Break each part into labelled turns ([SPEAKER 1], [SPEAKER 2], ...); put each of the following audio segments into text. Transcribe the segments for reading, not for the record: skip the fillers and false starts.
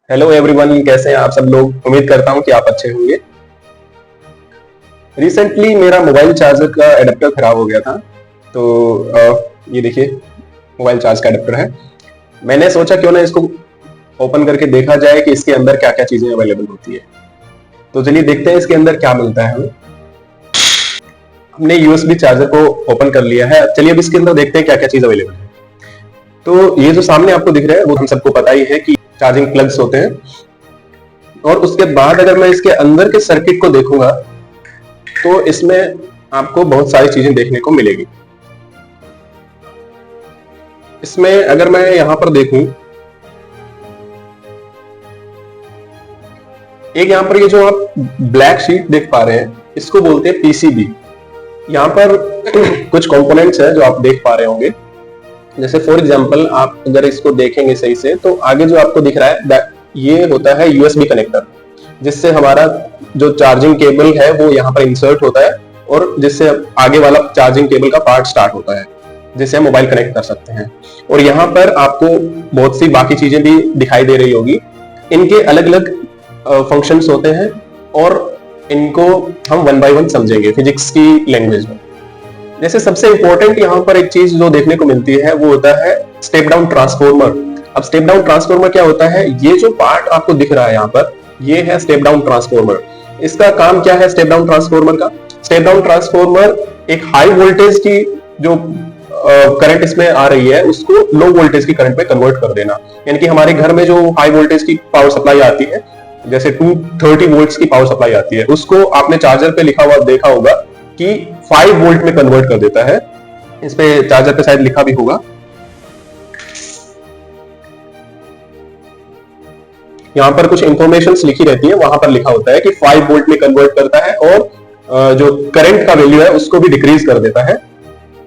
[SPEAKER 1] Hello everyone, कैसे हैं आप सब लोग। उम्मीद करता हूं कि आप अच्छे होंगे। रिसेंटली मेरा मोबाइल चार्जर का एडेप्टर खराब हो गया था। तो ये देखिए, मोबाइल चार्ज का एडेप्टर है। मैंने सोचा क्यों ना इसको ओपन करके देखा जाए कि इसके अंदर क्या क्या चीजें अवेलेबल होती है। तो चलिए देखते हैं इसके अंदर क्या मिलता है हमें। हमने यूएसबी चार्जर को ओपन कर लिया है। चलिए अब इसके अंदर देखते हैं क्या क्या चीज अवेलेबल है। तो ये जो सामने आपको दिख रहा है वो हम सबको पता ही है कि चार्जिंग प्लग्स होते हैं। और उसके बाद अगर मैं इसके अंदर के सर्किट को देखूंगा तो इसमें आपको बहुत सारी चीजें देखने को मिलेगी। इसमें अगर मैं यहां पर देखूं, एक यहां पर ये जो आप ब्लैक शीट देख पा रहे हैं इसको बोलते हैं पीसीबी। यहां पर कुछ कंपोनेंट्स है जो आप देख पा रहे होंगे। जैसे फॉर एग्जांपल आप अगर इसको देखेंगे सही से तो आगे जो आपको दिख रहा है ये होता है यूएसबी कनेक्टर, जिससे हमारा जो चार्जिंग केबल है वो यहाँ पर इंसर्ट होता है और जिससे आगे वाला चार्जिंग केबल का पार्ट स्टार्ट होता है, जिससे हम मोबाइल कनेक्ट कर सकते हैं। और यहाँ पर आपको बहुत सी बाकी चीजें भी दिखाई दे रही होगी। इनके अलग अलग फंक्शंस होते हैं और इनको हम वन बाय वन समझेंगे फिजिक्स की लैंग्वेज में। जैसे सबसे इंपॉर्टेंट यहाँ पर एक चीज जो देखने को मिलती है वो होता है स्टेप डाउन ट्रांसफॉर्मर। अब स्टेप डाउन ट्रांसफॉर्मर क्या होता है? ये जो पार्ट आपको दिख रहा है यहाँ पर, ये है स्टेप डाउन ट्रांसफॉर्मर। इसका काम क्या है स्टेप डाउन ट्रांसफॉर्मर का? स्टेप डाउन ट्रांसफॉर्मर एक हाई वोल्टेज की जो करंट इसमें आ रही है उसको लो वोल्टेज की करंट में कन्वर्ट कर देना। यानी कि हमारे घर में जो हाई वोल्टेज की पावर सप्लाई आती है, जैसे 230 वोल्ट्स की पावर सप्लाई आती है, उसको आपने चार्जर पे लिखा हुआ देखा होगा कि 5 वोल्ट में कन्वर्ट कर देता है। इस पे चार्जर पे शायद लिखा भी होगा। यहाँ पर कुछ इंफॉर्मेशंस लिखी रहती है, वहां पर लिखा होता है कि 5 वोल्ट में कन्वर्ट करता है और जो करंट का वैल्यू है उसको भी डिक्रीज कर देता है।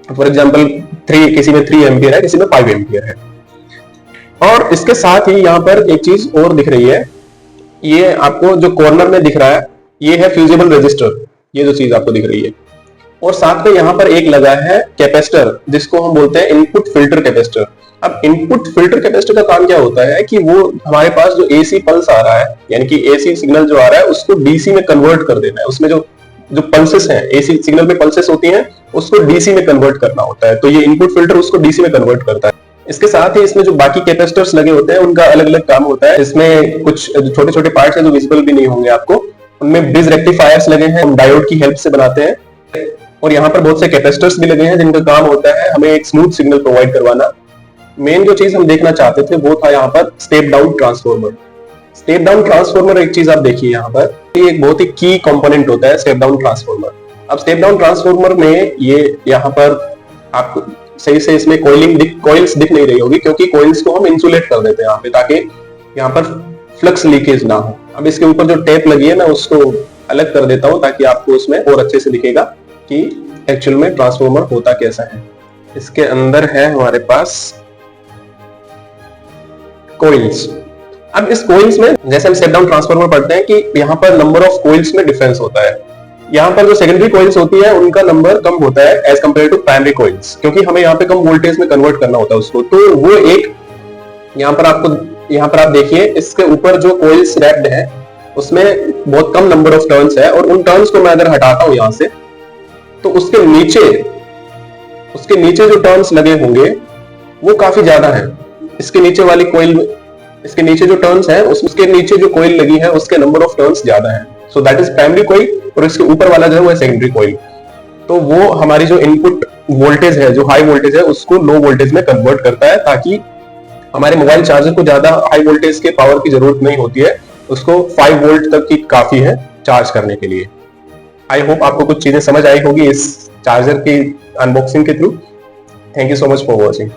[SPEAKER 1] फॉर एग्जांपल किसी में 3 एम्पियर है, किसी में 5 एम्पियर है। और इसके साथ ही यहाँ पर एक चीज और दिख रही है, ये आपको जो कॉर्नर में दिख रहा है ये है फ्यूजिबल रेजिस्टर। ये जो चीज आपको दिख रही है, और साथ में यहाँ पर एक लगा है कैपेसिटर, जिसको हम बोलते हैं इनपुट फिल्टर कैपेसिटर। अब इनपुट फिल्टर कैपेसिटर का काम क्या होता है कि वो हमारे पास जो एसी पल्स आ रहा है, यानी कि एसी सिग्नल जो आ रहा है उसको डीसी में कन्वर्ट कर देना है। उसमें जो जो पल्सेस हैं, एसी सिग्नल में पल्सेस होती हैं, उसको डीसी में कन्वर्ट करना होता है। तो ये इनपुट फिल्टर उसको डीसी में कन्वर्ट करता है। इसके साथ ही इसमें जो बाकी कैपेसिटर्स लगे होते हैं उनका अलग अलग काम होता है। इसमें कुछ छोटे छोटे पार्ट्स हैं जो विजिबल भी नहीं होंगे आपको। उनमें ब्रिज रेक्टिफायर्स लगे हैं, हम डायोड की हेल्प से बनाते हैं। और यहाँ पर बहुत से कैपेसिटर्स भी लगे हैं जिनका काम होता है हमें एक स्मूथ सिग्नल प्रोवाइड करवाना। मेन जो चीज हम देखना चाहते थे वो था यहाँ पर step down transformer. Step down transformer एक चीज आप देखिए, यहाँ पर ये एक बहुत ही की कंपोनेंट होता है स्टेप डाउन ट्रांसफॉर्मर। अब स्टेप डाउन ट्रांसफॉर्मर में ये यहाँ पर आपको सही से इसमें कॉइल्स दिख नहीं रही होगी, क्योंकि कॉइल्स को हम इंसुलेट कर देते हैं यहाँ पे, ताकि यहाँ पर फ्लक्स लीकेज ना हो। अब इसके ऊपर जो टेप लगी है मैं उसको अलग कर देता हूँ ताकि आपको उसमें और अच्छे से दिखेगा कि एक्चुअल में ट्रांसफॉर्मर होता कैसा है। इसके अंदर है हमारे पास कोइल्स। अब इस कोइल्स में जैसे हम स्टेप डाउन ट्रांसफॉर्मर पढ़ते हैं कि यहाँ पर नंबर ऑफ कोइल्स में डिफरेंस होता है। यहाँ पर जो सेकेंडरी कोइल्स होती है उनका नंबर कम होता है as compare to primary coils, क्योंकि हमें यहाँ पे कम वोल्टेज में कन्वर्ट करना होता है उसको। तो वो एक यहाँ पर आप देखिए, इसके ऊपर जो कोइल्स रैप्ड है उसमें बहुत कम नंबर ऑफ टर्न्स है, और उन टर्न्स को मैं अगर हटाता हूं यहां से तो उसके नीचे जो टर्न्स लगे होंगे वो काफी ज्यादा है। इसके नीचे वाली कोइल, इसके नीचे जो टर्न्स है उसके नीचे जो कोइल लगी है उसके नंबर ऑफ टर्न्स ज्यादा है। So that is primary coil, और इसके ऊपर वाला जो है वो सेकेंडरी कोइल। तो वो हमारी जो इनपुट वोल्टेज है, जो हाई वोल्टेज है, उसको लो वोल्टेज में कन्वर्ट करता है, ताकि हमारे मोबाइल चार्जर को ज्यादा हाई वोल्टेज के पावर की जरूरत नहीं होती है। उसको 5 वोल्ट तक की काफी है चार्ज करने के लिए। आई होप आपको कुछ चीजें समझ आई होगी इस चार्जर की अनबॉक्सिंग के through. Thank you so much for watching.